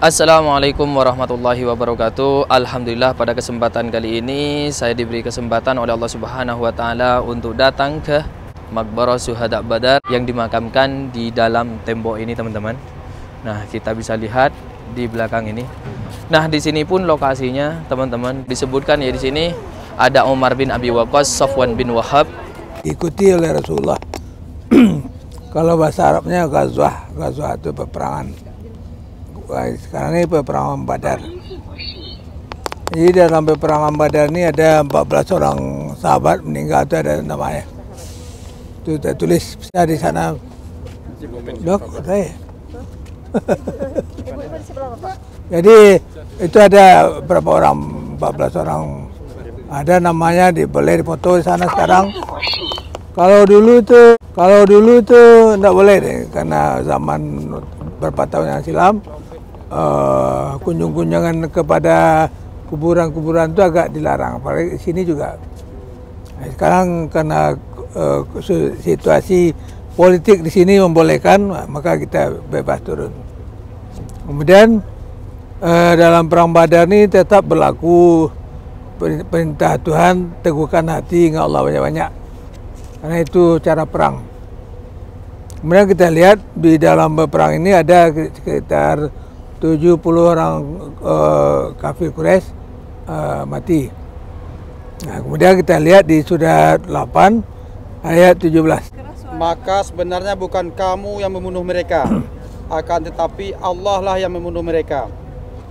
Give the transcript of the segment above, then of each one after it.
Assalamualaikum warahmatullahi wabarakatuh. Alhamdulillah pada kesempatan kali ini saya diberi kesempatan oleh Allah Subhanahu wa taala untuk datang ke Maqbarah Syuhada Badar yang dimakamkan di dalam tembok ini, teman-teman. Nah, kita bisa lihat di belakang ini. Nah, di sini pun lokasinya, teman-teman, disebutkan ya di sini ada Umar bin Abi Waqqas, Safwan bin Wahab. Diikuti oleh Rasulullah. Kalau bahasa Arabnya ghazwah itu peperangan. Sekarang ini peperangan Badar. Jadi dalam peperangan Badar ini ada 14 orang sahabat meninggal, itu ada namanya. Itu saya tulis bisa di sana. Dok, saya. Jadi itu ada berapa orang? 14 orang. Ada namanya, boleh dipoto di sana sekarang. Kalau dulu itu enggak boleh deh, karena zaman berapa tahun yang silam kunjung-kunjungan kepada kuburan-kuburan itu agak dilarang, apalagi di sini juga. Nah, sekarang karena situasi politik di sini membolehkan, maka kita bebas turun. Kemudian dalam perang Badar ini tetap berlaku perintah Tuhan, teguhkan hati, ingat Allah banyak-banyak. Karena itu cara perang. Kemudian kita lihat di dalam perang ini ada sekitar 70 orang kafir Quraisy mati. Nah, kemudian kita lihat di surat 8 ayat 17. Maka sebenarnya bukan kamu yang membunuh mereka, akan tetapi Allah lah yang membunuh mereka.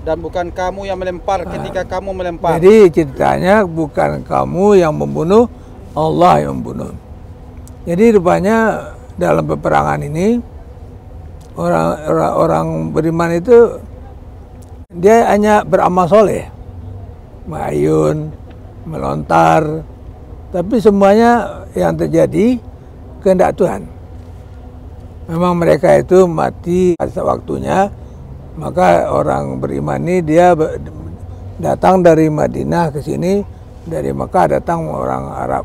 Dan bukan kamu yang melempar ketika kamu melempar. Jadi ceritanya bukan kamu yang membunuh, Allah yang membunuh. Jadi rupanya dalam peperangan ini orang beriman itu dia hanya beramal soleh, mengayun, melontar, tapi semuanya yang terjadi kehendak Tuhan. Memang mereka itu mati pada waktunya, maka orang beriman ini dia datang dari Madinah ke sini, dari Mekah datang orang Arab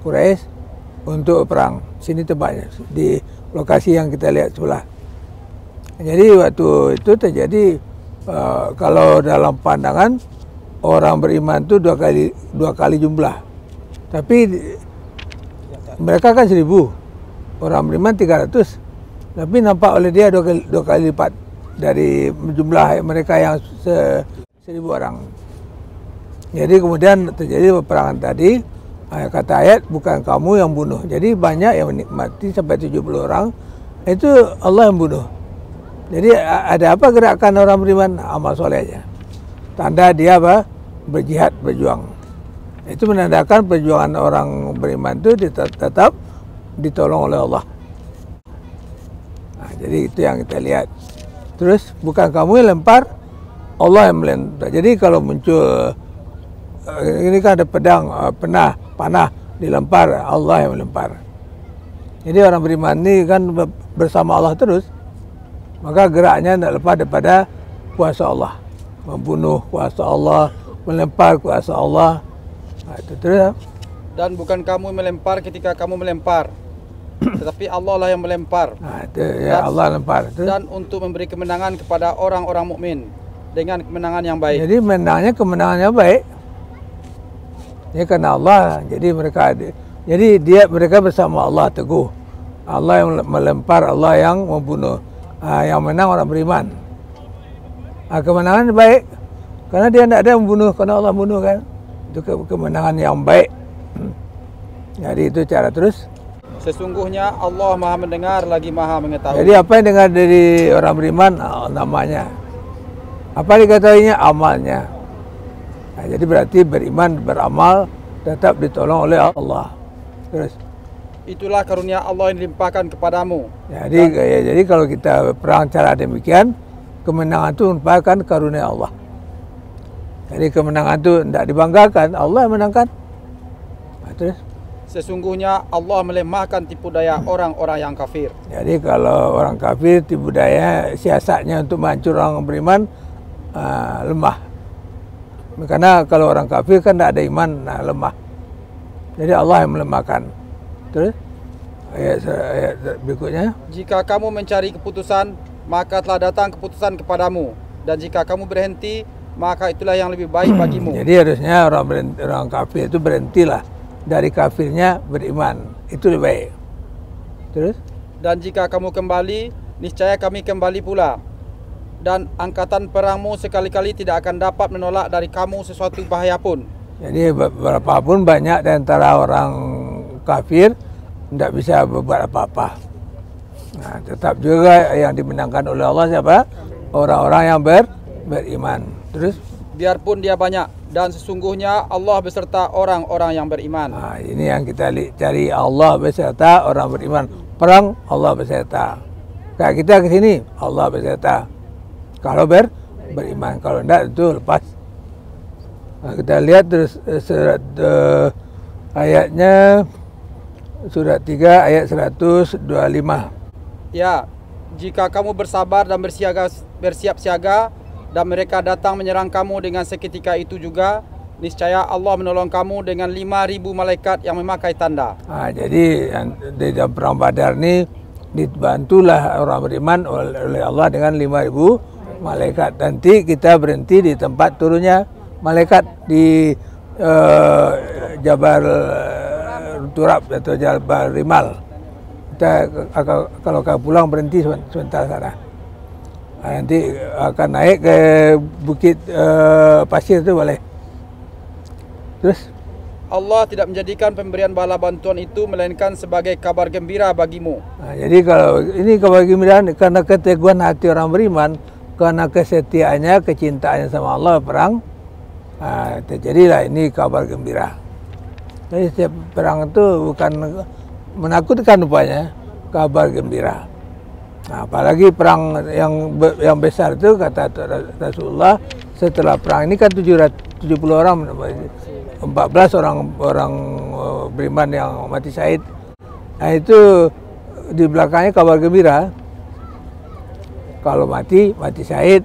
Quraisy untuk perang. Sini tepatnya di lokasi yang kita lihat sebelah. Jadi waktu itu terjadi kalau dalam pandangan orang beriman itu dua kali jumlah, tapi mereka kan 1000, orang beriman 300, tapi nampak oleh dia dua kali lipat dari jumlah mereka yang 1000 orang. Jadi kemudian terjadi peperangan tadi, kata ayat bukan kamu yang bunuh. Jadi banyak yang mati sampai 70 orang, itu Allah yang bunuh. Jadi ada apa gerakan orang beriman? Amal soleh aja. Tanda dia apa? Berjihad, berjuang. Itu menandakan perjuangan orang beriman itu tetap ditolong oleh Allah. Nah, jadi itu yang kita lihat. Terus bukan kamu yang lempar, Allah yang melempar. Jadi kalau muncul ini kan ada pedang, panah dilempar, Allah yang melempar. Jadi orang beriman ini kan bersama Allah terus. Maka geraknya tidak lepas daripada kuasa Allah. Membunuh kuasa Allah, melempar kuasa Allah. Nah, itu terus. Dan bukan kamu melempar ketika kamu melempar, tetapi Allah lah yang melempar. Nah, itu ya, Allah lempar. Terus. Dan untuk memberi kemenangan kepada orang-orang mukmin dengan kemenangan yang baik. Jadi menangnya kemenangan yang baik. Ini karena Allah. Jadi mereka bersama Allah teguh. Allah yang melempar, Allah yang membunuh. Yang menang orang beriman. Kemenangan baik karena dia tidak ada yang membunuh, karena Allah bunuh kan. Itu kemenangan yang baik. Jadi itu cara terus. Sesungguhnya Allah Maha mendengar lagi Maha mengetahui. Jadi apa yang dengar dari orang beriman, namanya. Apa diketahuinya? Amalnya. Nah, jadi berarti beriman, beramal tetap ditolong oleh Allah. Terus. Itulah karunia Allah yang dilimpahkan kepadamu. Jadi kalau kita perang cara demikian, kemenangan itu merupakan karunia Allah. Jadi kemenangan itu tidak dibanggakan, Allah yang menangkan. Nah, terus. Sesungguhnya Allah melemahkan tipu daya orang-orang yang kafir. Jadi kalau orang kafir, tipu daya siasatnya untuk menghancur orang beriman lemah. Karena kalau orang kafir kan tidak ada iman, lemah. Jadi Allah yang melemahkan. Terus ayat berikutnya. Jika kamu mencari keputusan, maka telah datang keputusan kepadamu. Dan jika kamu berhenti, maka itulah yang lebih baik bagimu. Jadi harusnya orang kafir itu berhentilah dari kafirnya beriman. Itu lebih baik. Terus? Dan jika kamu kembali, niscaya kami kembali pula. Dan angkatan perangmu sekali-kali tidak akan dapat menolak dari kamu sesuatu bahaya pun. Jadi berapapun banyak di antara orang kafir tidak bisa berbuat apa-apa. Nah, tetap juga yang dimenangkan oleh Allah siapa? Orang-orang yang beriman. Terus? Biarpun dia banyak, dan sesungguhnya Allah beserta orang-orang yang beriman. Nah, ini yang kita cari, Allah beserta orang beriman. Perang Allah beserta. Kayak kita ke sini Allah beserta. Kalau beriman, kalau tidak itu lepas. Nah, kita lihat terus surat ayatnya, surat 3 ayat 125. Ya, jika kamu bersabar dan bersiap siaga, dan mereka datang menyerang kamu dengan seketika itu juga, niscaya Allah menolong kamu dengan 5.000 malaikat yang memakai tanda. Nah, jadi di dalam perang Badar ini dibantulah orang beriman oleh Allah dengan 5.000 malaikat. Nanti kita berhenti di tempat turunnya malaikat di Jabal Turab atau Jabal Rimal. Kita kalau pulang berhenti sebentar sana. Nanti akan naik ke bukit pasir itu boleh. Terus? Allah tidak menjadikan pemberian bala bantuan itu melainkan sebagai kabar gembira bagimu. Nah, jadi kalau ini kabar gembira karena keteguhan hati orang beriman, karena kesetiaannya, kecintaannya sama Allah perang, terjadilah ini kabar gembira. Jadi setiap perang itu bukan menakutkan rupanya, kabar gembira. Nah, apalagi perang yang besar itu kata Rasulullah, setelah perang ini kan 70 orang, 14 orang beriman yang mati syahid. Nah, itu di belakangnya kabar gembira. Kalau mati syahid.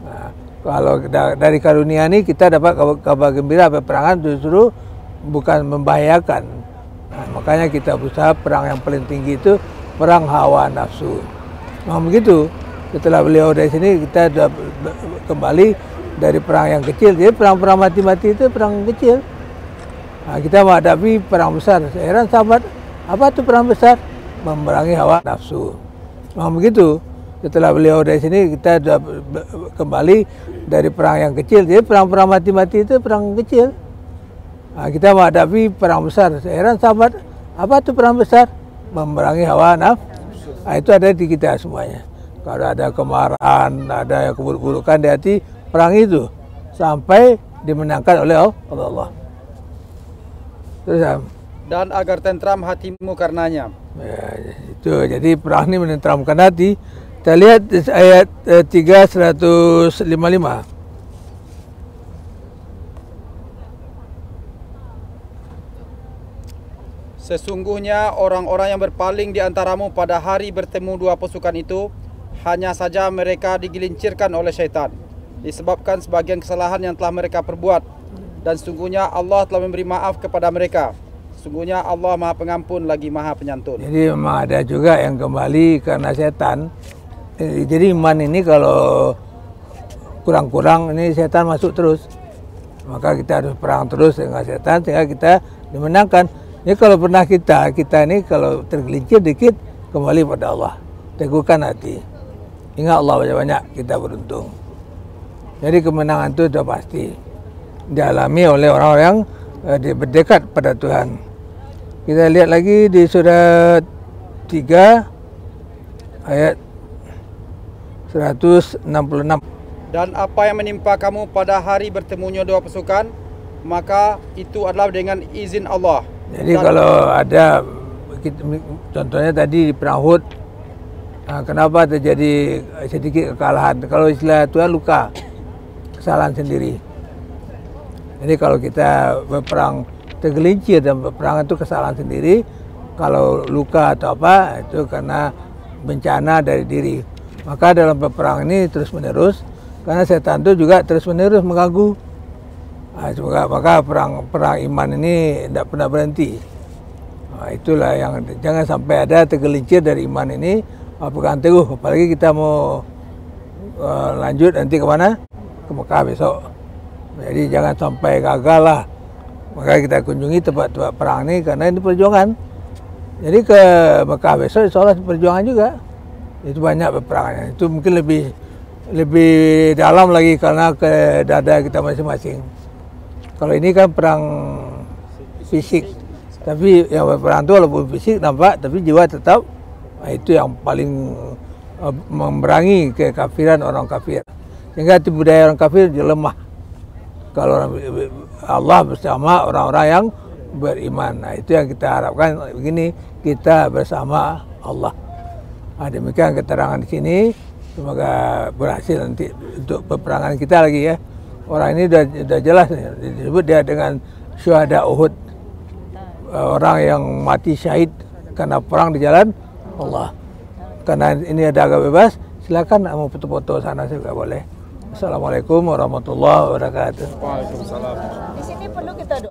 Nah, kalau dari karunia ini kita dapat kabar gembira, peperangan justru bukan membahayakan. Nah, makanya kita berusaha perang yang paling tinggi itu perang hawa nafsu. Nah, begitu. Setelah beliau dari sini, kita sudah kembali dari perang yang kecil. Jadi perang-perang mati-mati itu perang kecil. Nah, kita menghadapi perang besar. Saya heran sahabat, apa itu perang besar? Memerangi hawa nafsu. Nah, begitu. Setelah beliau dari sini, kita sudah kembali dari perang yang kecil. Jadi perang-perang mati-mati itu perang kecil. Nah, kita menghadapi perang besar. Saya heran sahabat, apa itu perang besar? Memerangi hawa nafsu. Nah, itu ada di kita semuanya. Kalau ada kemarahan, ada yang keburukan di hati, perang itu sampai dimenangkan oleh Allah. Terus, dan agar tentram hatimu karenanya. Ya, itu jadi perang ini menenteramkan hati. Kita lihat ayat 3 155. Sesungguhnya orang-orang yang berpaling di antaramu pada hari bertemu dua pasukan itu, hanya saja mereka digelincirkan oleh syaitan, disebabkan sebagian kesalahan yang telah mereka perbuat. Dan sesungguhnya Allah telah memberi maaf kepada mereka. Sesungguhnya Allah Maha Pengampun lagi Maha Penyantun. Jadi memang ada juga yang kembali karena setan. Jadi iman ini kalau kurang-kurang, ini setan masuk terus. Maka kita harus perang terus dengan setan sehingga kita dimenangkan. Ini kalau pernah kita ini kalau tergelincir dikit, kembali pada Allah. Teguhkan hati. Ingat Allah banyak-banyak, kita beruntung. Jadi kemenangan itu sudah pasti dialami oleh orang-orang yang berdekat pada Tuhan. Kita lihat lagi di surat 3 ayat 166. Dan apa yang menimpa kamu pada hari bertemunya dua pasukan, maka itu adalah dengan izin Allah. Jadi kalau ada, contohnya tadi di perang Uhud, kenapa terjadi sedikit kekalahan? Kalau istilah Tuhan luka, kesalahan sendiri. Jadi kalau kita berperang tergelincir dan berperang itu kesalahan sendiri. Kalau luka atau apa, itu karena bencana dari diri. Maka dalam peperang ini terus menerus, karena setan itu juga terus menerus mengganggu. Maka perang iman ini tidak pernah berhenti. Itulah yang jangan sampai ada tergelincir dari iman ini. Pegang teguh, apalagi kita mau lanjut nanti kemana? Ke Mekah besok. Jadi jangan sampai gagal lah. Maka kita kunjungi tempat-tempat perang ini karena ini perjuangan. Jadi ke Mekah besok insya Allah perjuangan juga. Itu banyak peperangannya. Itu mungkin lebih dalam lagi karena ke dada kita masing-masing. Kalau ini kan perang fisik. Tapi yang berperang itu walaupun fisik nampak, tapi jiwa tetap. Itu yang paling memerangi kekafiran orang kafir. Sehingga hati budaya orang kafir dia lemah. Kalau Allah bersama orang-orang yang beriman. Nah, itu yang kita harapkan begini, kita bersama Allah. Nah, demikian keterangan di sini. Semoga berhasil nanti untuk peperangan kita lagi ya. Orang ini sudah jelas disebut dia dengan syuhada Uhud. Orang yang mati syahid karena perang di jalan Allah. Karena ini ada agak bebas, silakan mau foto-foto sana juga boleh. Assalamualaikum warahmatullahi wabarakatuh. Waalaikumsalam. Di sini perlu kita doa.